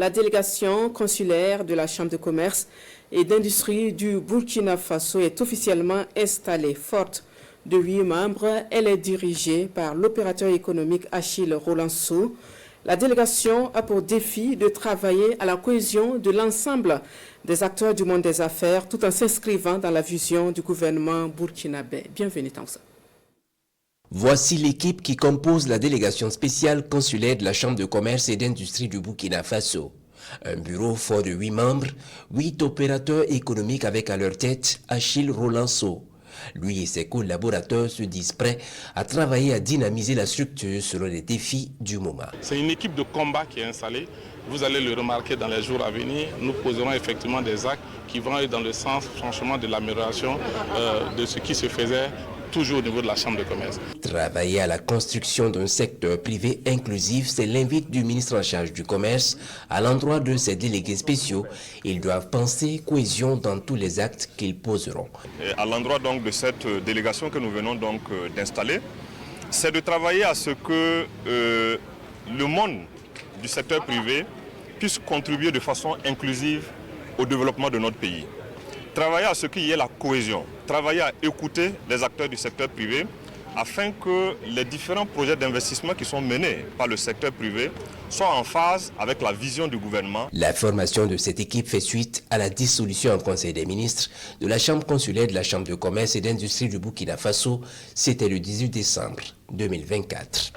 La délégation consulaire de la Chambre de commerce et d'industrie du Burkina Faso est officiellement installée. Forte de 8 membres, elle est dirigée par l'opérateur économique Achille Rolanceau. La délégation a pour défi de travailler à la cohésion de l'ensemble des acteurs du monde des affaires tout en s'inscrivant dans la vision du gouvernement burkinabé. Bienvenue Tansa. Voici l'équipe qui compose la délégation spéciale consulaire de la Chambre de commerce et d'industrie du Burkina Faso. Un bureau fort de 8 membres, 8 opérateurs économiques avec à leur tête Achille Rolanceau. Lui et ses collaborateurs se disent prêts à travailler à dynamiser la structure selon les défis du moment. C'est une équipe de combat qui est installée. Vous allez le remarquer dans les jours à venir. Nous poserons effectivement des actes qui vont aller dans le sens franchement de l'amélioration de ce qui se faisait toujours au niveau de la Chambre de commerce. Travailler à la construction d'un secteur privé inclusif, c'est l'invite du ministre en charge du commerce à l'endroit de ses délégués spéciaux. Ils doivent penser cohésion dans tous les actes qu'ils poseront. Et à l'endroit donc de cette délégation que nous venons donc d'installer, c'est de travailler à ce que le monde du secteur privé puisse contribuer de façon inclusive au développement de notre pays. Travailler à ce qu'il y ait la cohésion, travailler à écouter les acteurs du secteur privé afin que les différents projets d'investissement qui sont menés par le secteur privé soient en phase avec la vision du gouvernement. La formation de cette équipe fait suite à la dissolution en Conseil des ministres de la Chambre consulaire de la Chambre de commerce et d'industrie du Burkina Faso. C'était le 18 décembre 2024.